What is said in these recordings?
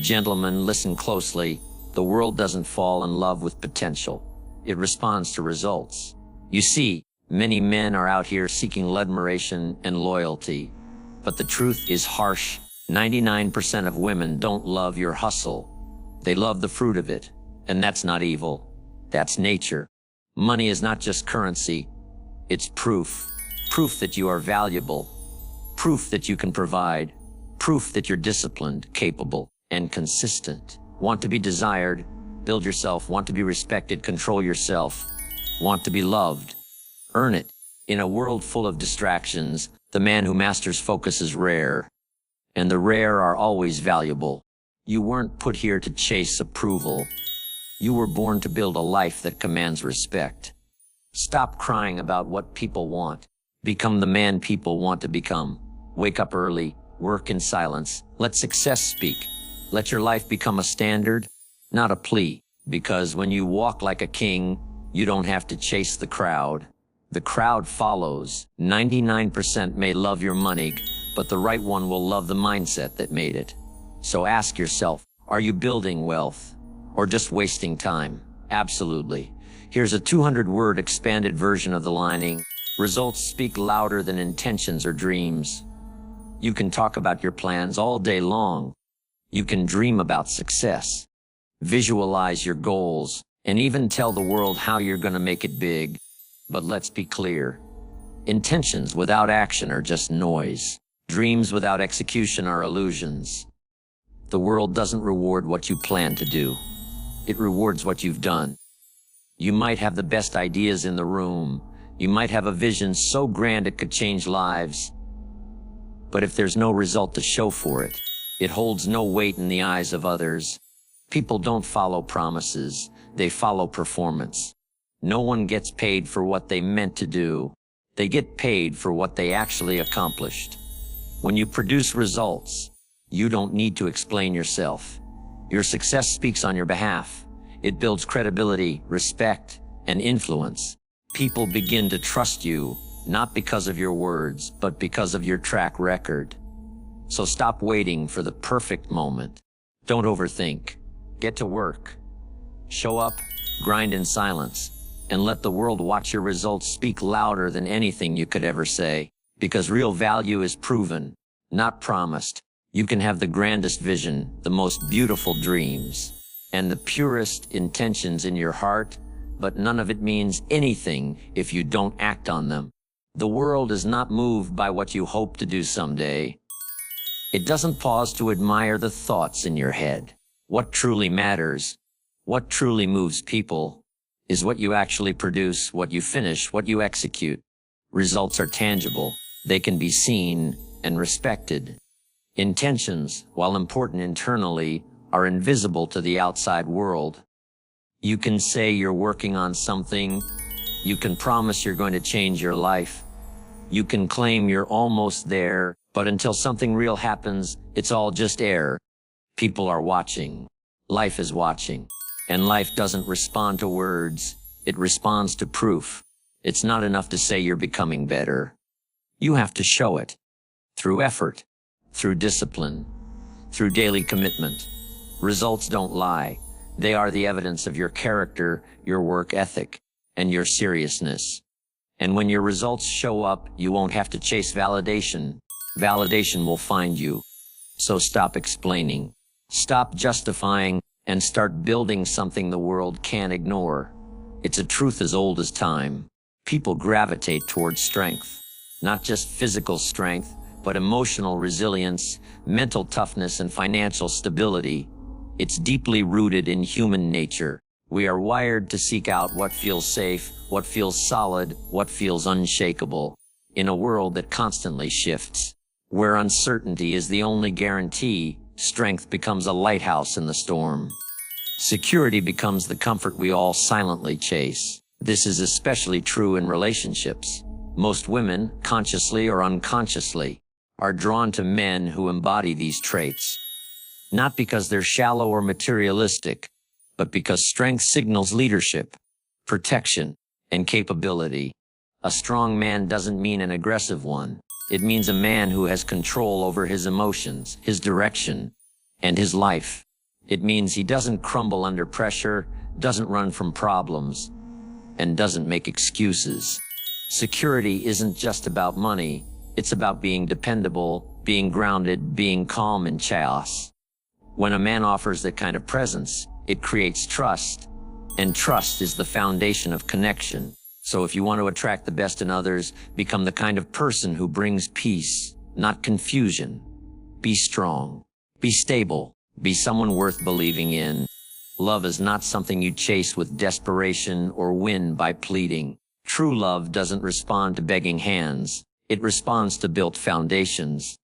Gentlemen, listen closely. The world doesn't fall in love with potential. It responds to results. You see, many men are out here seeking admiration and loyalty. But the truth is harsh. 99% of women don't love your hustle. They love the fruit of it. And that's not evil. That's nature. Money is not just currency. It's proof. Proof that you are valuable. Proof that you can provide. Proof that you're disciplined, capable, and consistent. Want to be desired, build yourself. Want to be respected, control yourself. Want to be loved, earn it. In a world full of distractions, the man who masters focus is rare. And the rare are always valuable. You weren't put here to chase approval. You were born to build a life that commands respect. Stop crying about what people want. Become the man people want to become. Wake up early, work in silence. Let success speak. Let your life become a standard, not a plea. Because when you walk like a king, you don't have to chase the crowd. The crowd follows. 99% may love your money, but the right one will love the mindset that made it. So ask yourself, are you building wealth or just wasting time? Absolutely. Here's a 200-word expanded version of the lining. Results speak louder than intentions or dreams. You can talk about your plans all day long. You can dream about success, visualize your goals, and even tell the world how you're going to make it big. But let's be clear. Intentions without action are just noise. Dreams without execution are illusions. The world doesn't reward what you plan to do. It rewards what you've done. You might have the best ideas in the room. You might have a vision so grand it could change lives. But if there's no result to show for it, it holds no weight in the eyes of others. People don't follow promises. They follow performance. No one gets paid for what they meant to do. They get paid for what they actually accomplished. When you produce results, you don't need to explain yourself. Your success speaks on your behalf. It builds credibility, respect, and influence. People begin to trust you, not because of your words, but because of your track record. So stop waiting for the perfect moment. Don't overthink. Get to work. Show up, grind in silence, and let the world watch your results speak louder than anything you could ever say. Because real value is proven, not promised. You can have the grandest vision, the most beautiful dreams, and the purest intentions in your heart, but none of it means anything if you don't act on them. The world is not moved by what you hope to do someday. It doesn't pause to admire the thoughts in your head. What truly matters, what truly moves people, is what you actually produce, what you finish, what you execute. Results are tangible. They can be seen and respected. Intentions, while important internally, are invisible to the outside world. You can say you're working on something. You can promise you're going to change your life. You can claim you're almost there, but until something real happens, it's all just air. People are watching. Life is watching. And life doesn't respond to words. It responds to proof. It's not enough to say you're becoming better. You have to show it. Through effort. Through discipline. Through daily commitment. Results don't lie. They are the evidence of your character, your work ethic, and your seriousness. And when your results show up, you won't have to chase validation. Validation will find you. So stop explaining. Stop justifying, and start building something the world can't ignore. It's a truth as old as time. People gravitate towards strength. Not just physical strength, but emotional resilience, mental toughness, and financial stability. It's deeply rooted in human nature. We are wired to seek out what feels safe, what feels solid, what feels unshakable. In a world that constantly shifts, where uncertainty is the only guarantee, strength becomes a lighthouse in the storm. Security becomes the comfort we all silently chase. This is especially true in relationships. Most women, consciously or unconsciously, are drawn to men who embody these traits. Not because they're shallow or materialistic, but because strength signals leadership, protection, and capability. A strong man doesn't mean an aggressive one. It means a man who has control over his emotions, his direction, and his life. It means he doesn't crumble under pressure, doesn't run from problems, and doesn't make excuses. Security isn't just about money. It's about being dependable, being grounded, being calm in chaos. When a man offers that kind of presence, it creates trust, and trust is the foundation of connection. So if you want to attract the best in others, become the kind of person who brings peace, not confusion. Be strong. Be stable. Be someone worth believing in. Love is not something you chase with desperation or win by pleading. True love doesn't respond to begging hands. It responds to built foundations.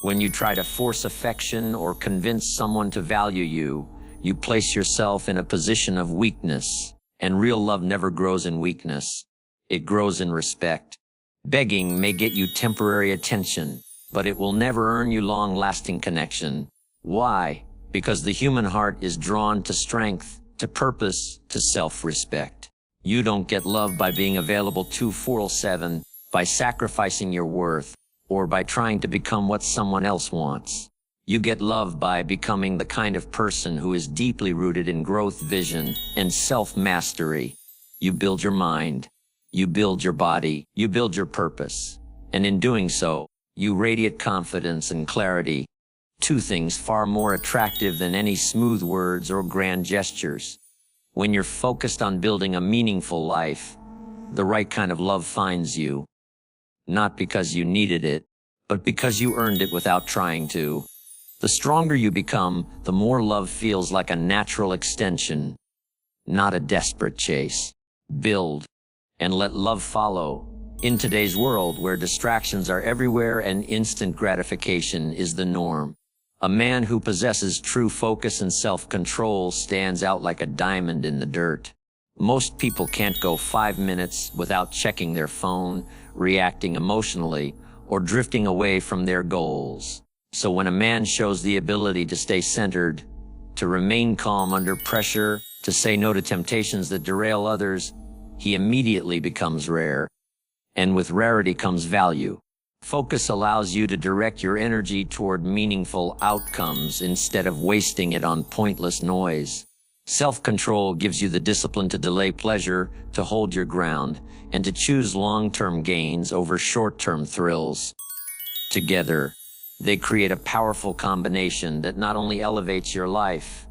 When you try to force affection or convince someone to value you, you place yourself in a position of weakness. And real love never grows in weakness. It grows in respect. Begging may get you temporary attention, but it will never earn you long-lasting connection. Why? Because the human heart is drawn to strength, to purpose, to self-respect. You don't get love by being available 24/7, by sacrificing your worth, or by trying to become what someone else wants. You get love by becoming the kind of person who is deeply rooted in growth, vision, and self-mastery. You build your mind. You build your body. You build your purpose. And in doing so, you radiate confidence and clarity. Two things far more attractive than any smooth words or grand gestures. When you're focused on building a meaningful life, the right kind of love finds you. Not because you needed it, but because you earned it without trying to. The stronger you become, the more love feels like a natural extension, not a desperate chase. Build, and let love follow. In today's world where distractions are everywhere and instant gratification is the norm, a man who possesses true focus and self-control stands out like a diamond in the dirt. Most people can't go 5 minutes without checking their phone, reacting emotionally, or drifting away from their goals. So when a man shows the ability to stay centered, to remain calm under pressure, to say no to temptations that derail others, he immediately becomes rare. And with rarity comes value. Focus allows you to direct your energy toward meaningful outcomes instead of wasting it on pointless noise. Self-control gives you the discipline to delay pleasure, to hold your ground, and to choose long-term gains over short-term thrills. Together, they create a powerful combination that not only elevates your life,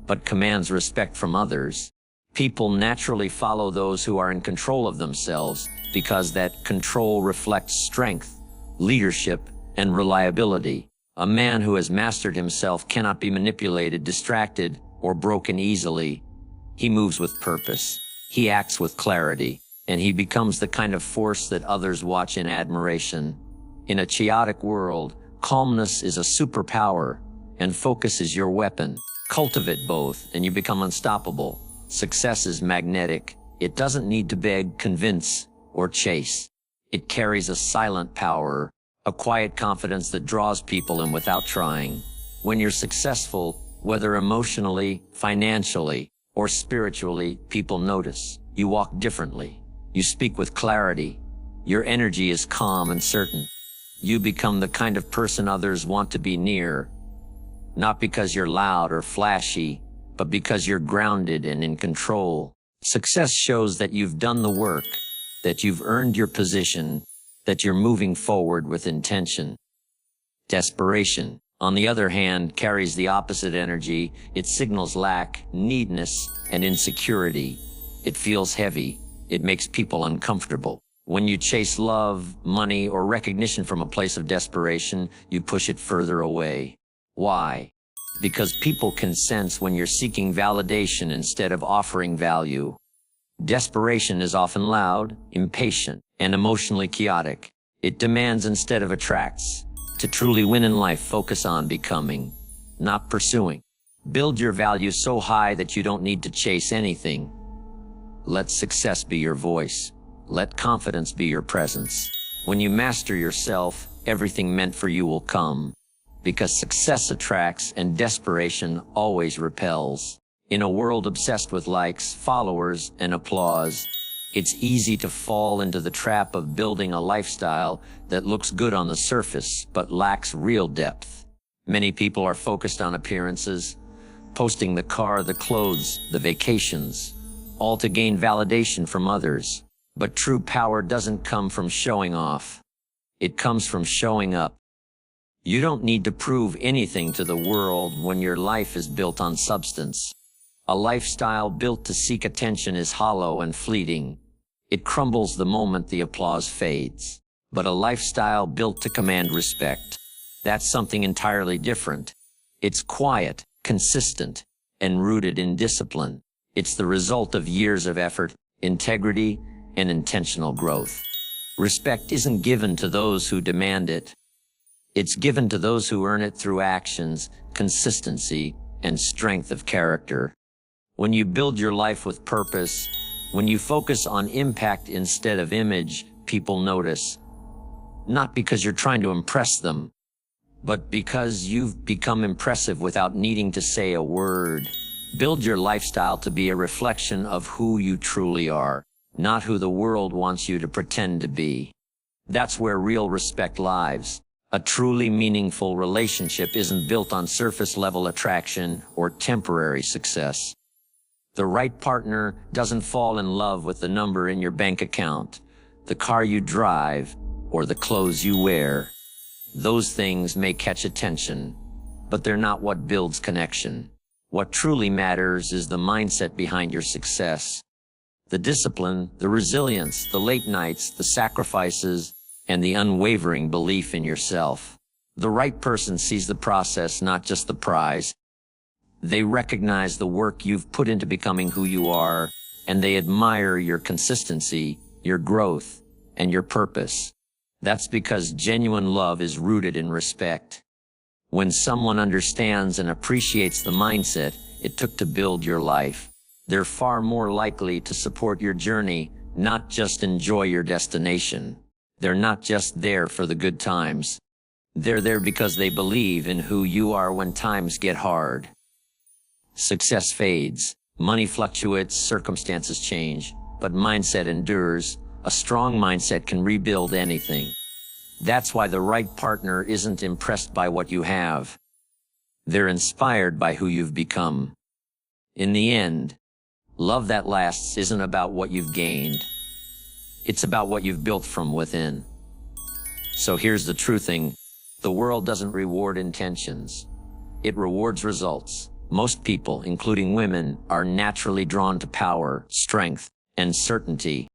but commands respect from others. People naturally follow those who are in control of themselves because that control reflects strength, leadership, and reliability. A man who has mastered himself cannot be manipulated, distracted, or broken easily. He moves with purpose. He acts with clarity, and he becomes the kind of force that others watch in admiration. In a chaotic world, calmness is a superpower, and focus is your weapon. Cultivate both, and you become unstoppable. Success is magnetic. It doesn't need to beg, convince, or chase. It carries a silent power, a quiet confidence that draws people in without trying. When you're successful, whether emotionally, financially, or spiritually, people notice. You walk differently. You speak with clarity. Your energy is calm and certain. You become the kind of person others want to be near, not because you're loud or flashy, but because you're grounded and in control. Success shows that you've done the work, that you've earned your position, that you're moving forward with intention. Desperation, on the other hand, carries the opposite energy. It signals lack, neediness, and insecurity. It feels heavy. It makes people uncomfortable. When you chase love, money, or recognition from a place of desperation, you push it further away. Why? Because people can sense when you're seeking validation instead of offering value. Desperation is often loud, impatient, and emotionally chaotic. It demands instead of attracts. To truly win in life, focus on becoming, not pursuing. Build your value so high that you don't need to chase anything. Let success be your voice. Let confidence be your presence. When you master yourself, everything meant for you will come. Because success attracts and desperation always repels. In a world obsessed with likes, followers, and applause, it's easy to fall into the trap of building a lifestyle that looks good on the surface but lacks real depth. Many people are focused on appearances, posting the car, the clothes, the vacations, all to gain validation from others. But true power doesn't come from showing off. It comes from showing up. You don't need to prove anything to the world when your life is built on substance. A lifestyle built to seek attention is hollow and fleeting. It crumbles the moment the applause fades. But a lifestyle built to command respect, that's something entirely different. It's quiet, consistent, and rooted in discipline. It's the result of years of effort, integrity, and intentional growth. Respect isn't given to those who demand it. It's given to those who earn it through actions, consistency, and strength of character. When you build your life with purpose, when you focus on impact instead of image, people notice. Not because you're trying to impress them, but because you've become impressive without needing to say a word. Build your lifestyle to be a reflection of who you truly are, not who the world wants you to pretend to be. That's where real respect lies. A truly meaningful relationship isn't built on surface-level attraction or temporary success. The right partner doesn't fall in love with the number in your bank account, the car you drive, or the clothes you wear. Those things may catch attention, but they're not what builds connection. What truly matters is the mindset behind your success. The discipline, the resilience, the late nights, the sacrifices, and the unwavering belief in yourself. The right person sees the process, not just the prize. They recognize the work you've put into becoming who you are, and they admire your consistency, your growth, and your purpose. That's because genuine love is rooted in respect. When someone understands and appreciates the mindset it took to build your life, they're far more likely to support your journey, not just enjoy your destination. They're not just there for the good times. They're there because they believe in who you are when times get hard. Success fades, money fluctuates, circumstances change, but mindset endures. A strong mindset can rebuild anything. That's why the right partner isn't impressed by what you have. They're inspired by who you've become. In the end, love that lasts isn't about what you've gained. It's about what you've built from within. So here's the true thing. The world doesn't reward intentions. It rewards results. Most people, including women, are naturally drawn to power, strength, and certainty.